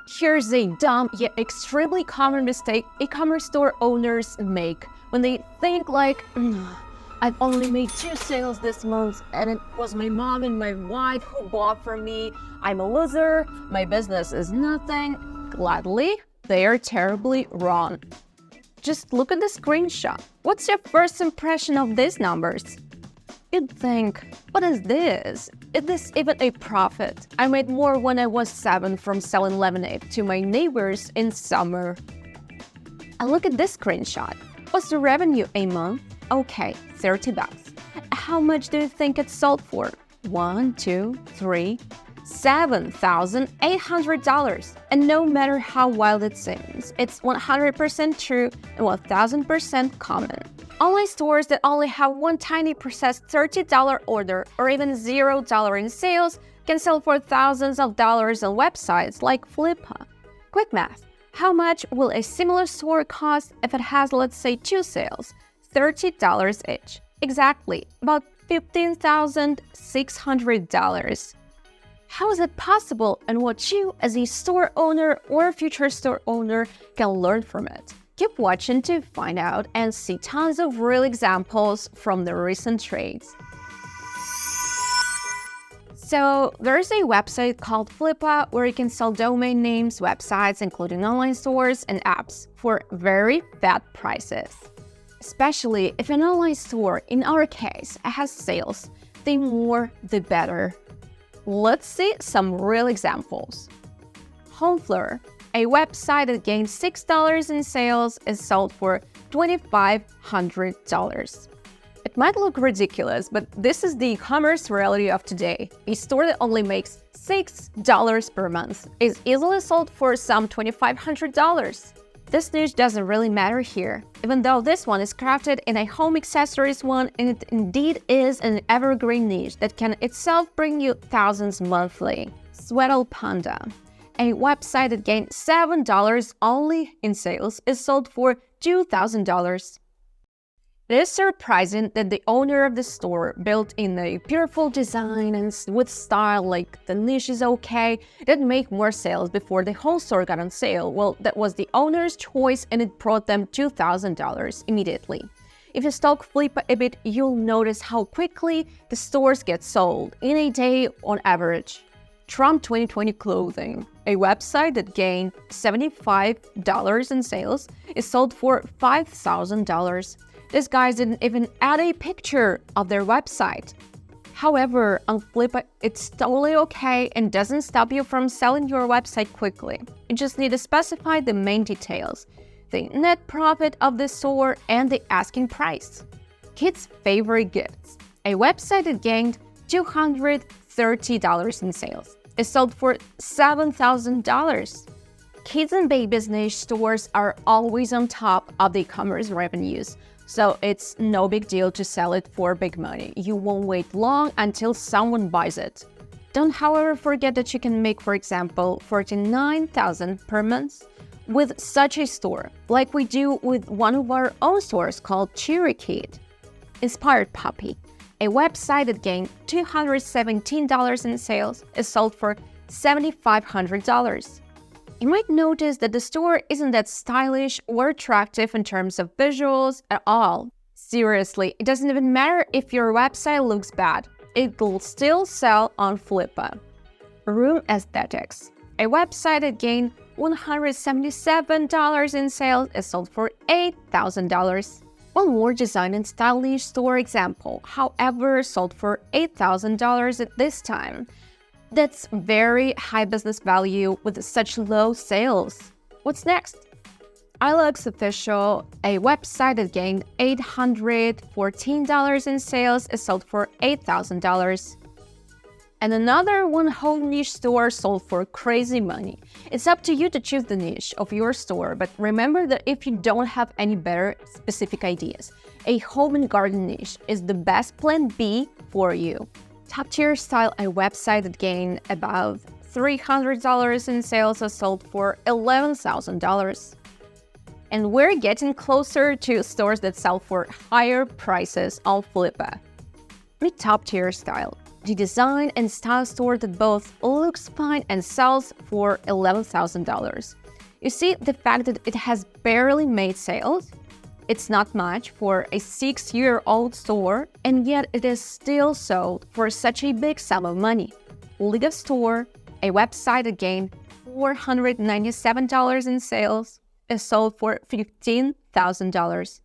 Here's a dumb yet extremely common mistake e-commerce store owners make when they think like, I've only made 2 sales this month and it was my mom and my wife who bought from me. I'm a loser, my business is nothing. Gladly, they are terribly wrong. Just look at the screenshot. What's your first impression of these numbers? You'd think, what is this? Is this even a profit? I made more when I was 7 from selling lemonade to my neighbors in summer. And look at this screenshot. What's the revenue a month? Okay, $30. How much do you think it sold for? $7,800. And no matter how wild it seems, it's 100% true and 1000% common. Online stores that only have one tiny processed $30 order or even $0 in sales can sell for thousands of dollars on websites like Flippa. Quick math. How much will a similar store cost if it has, let's say, 2 sales? $30 each. Exactly, about $15,600. How is it possible, and what you, as a store owner or future store owner, can learn from it? Keep watching to find out and see tons of real examples from the recent trades. So there's a website called Flippa where you can sell domain names, websites, including online stores and apps for very fat prices. Especially if an online store, in our case, has sales, the more the better. Let's see some real examples. Homefleur, a website that gained $6 in sales, is sold for $2,500. It might look ridiculous, but this is the e-commerce reality of today. A store that only makes $6 per month is easily sold for some $2,500. This niche doesn't really matter here, even though this one is crafted in a home accessories one, and it indeed is an evergreen niche that can itself bring you thousands monthly. SLE Panda, a website that gained $7 only in sales, is sold for $2,000. It is surprising that the owner of the store built in a beautiful design and with style, like the niche is okay, didn't make more sales before the whole store got on sale. Well, that was the owner's choice and it brought them $2,000 immediately. If you stalk Flippa a bit, you'll notice how quickly the stores get sold in a day on average. Trump 2020 Clothing, a website that gained $75 in sales, is sold for $5,000. These guys didn't even add a picture of their website. However, on Flippa, it's totally okay and doesn't stop you from selling your website quickly. You just need to specify the main details, the net profit of the store, and the asking price. Kids' favorite gifts, a website that gained $230 in sales, is sold for $7,000. Kids and babies niche stores are always on top of the e-commerce revenues, so it's no big deal to sell it for big money. You won't wait long until someone buys it. Don't, however, forget that you can make, for example, $49,000 per month with such a store, like we do with one of our own stores called Cheery Kid. Inspired Puppy, a website that gained $217 in sales, is sold for $7,500. You might notice that the store isn't that stylish or attractive in terms of visuals at all. Seriously, it doesn't even matter if your website looks bad. It will still sell on Flippa. Room Aesthetics, a website that gained $177 in sales, is sold for $8,000. One more design and style niche store example, however, sold for $8,000 at this time. That's very high business value with such low sales. What's next? iLux Official, a website that gained $814 in sales, is sold for $8,000. And another one home niche store sold for crazy money. It's up to you to choose the niche of your store, but remember that if you don't have any better specific ideas, a home and garden niche is the best plan B for you. Top Tier Style, a website that gained about $300 in sales, is sold for $11,000. And we're getting closer to stores that sell for higher prices on Flippa. Meet Top Tier Style, the design and style store that both looks fine and sells for $11,000. You see, the fact that it has barely made sales, it's not much for a 6-year-old store, and yet it is still sold for such a big sum of money. Leave a store, a website that gained $497 in sales, is sold for $15,000.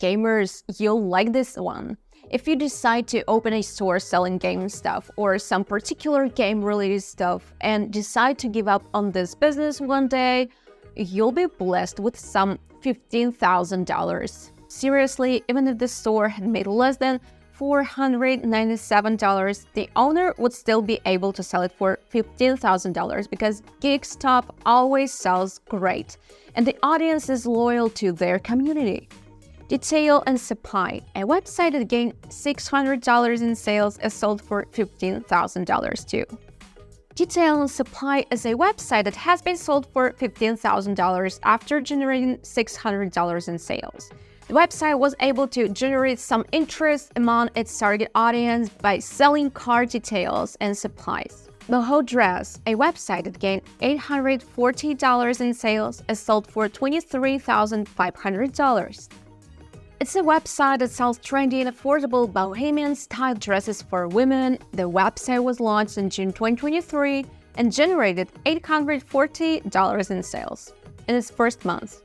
Gamers, you'll like this one. If you decide to open a store selling game stuff or some particular game-related stuff and decide to give up on this business one day, you'll be blessed with some $15,000. Seriously, even if the store had made less than $497, the owner would still be able to sell it for $15,000 because geek stuff always sells great, and the audience is loyal to their community. Detail and Supply, a website that gained $600 in sales, is sold for $15,000 too. Detail and Supply is a website that has been sold for $15,000 after generating $600 in sales. The website was able to generate some interest among its target audience by selling car details and supplies. Boho Dress, a website that gained $840 in sales, is sold for $23,500. It's a website that sells trendy and affordable bohemian-style dresses for women. The website was launched in June 2023 and generated $840 in sales in its first month.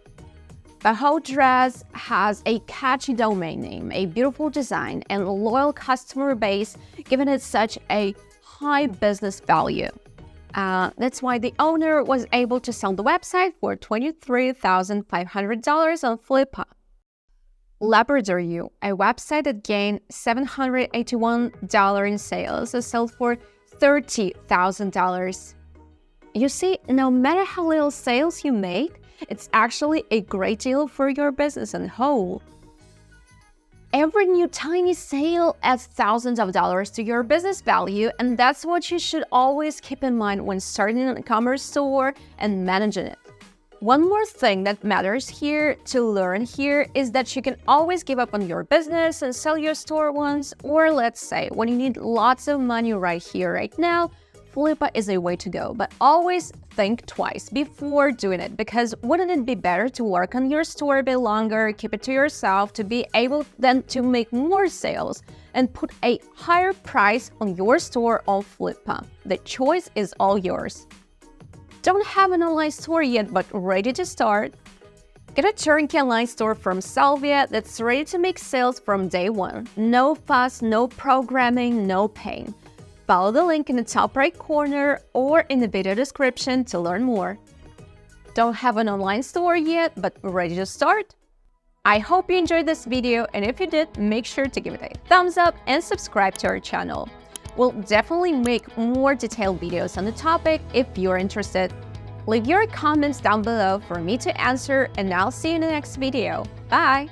Boho Dress has a catchy domain name, a beautiful design, and a loyal customer base, giving it such a high business value. That's why the owner was able to sell the website for $23,500 on Flippa. Labrador U, a website that gained $781 in sales, is sold for $30,000. You see, no matter how little sales you make, it's actually a great deal for your business as a whole. Every new tiny sale adds thousands of dollars to your business value, and that's what you should always keep in mind when starting an e-commerce store and managing it. One more thing that matters here to learn here is that you can always give up on your business and sell your store once, or let's say when you need lots of money right here, right now, Flippa is a way to go, but always think twice before doing it, because wouldn't it be better to work on your store a bit longer, keep it to yourself to be able then to make more sales and put a higher price on your store on Flippa? The choice is all yours. Don't have an online store yet but ready to start? Get a turnkey online store from Salvia that's ready to make sales from day one. No fuss, no programming, no pain. Follow the link in the top right corner or in the video description to learn more. Don't have an online store yet but ready to start? I hope you enjoyed this video, and if you did, make sure to give it a thumbs up and subscribe to our channel. We'll definitely make more detailed videos on the topic if you're interested. Leave your comments down below for me to answer, and I'll see you in the next video. Bye!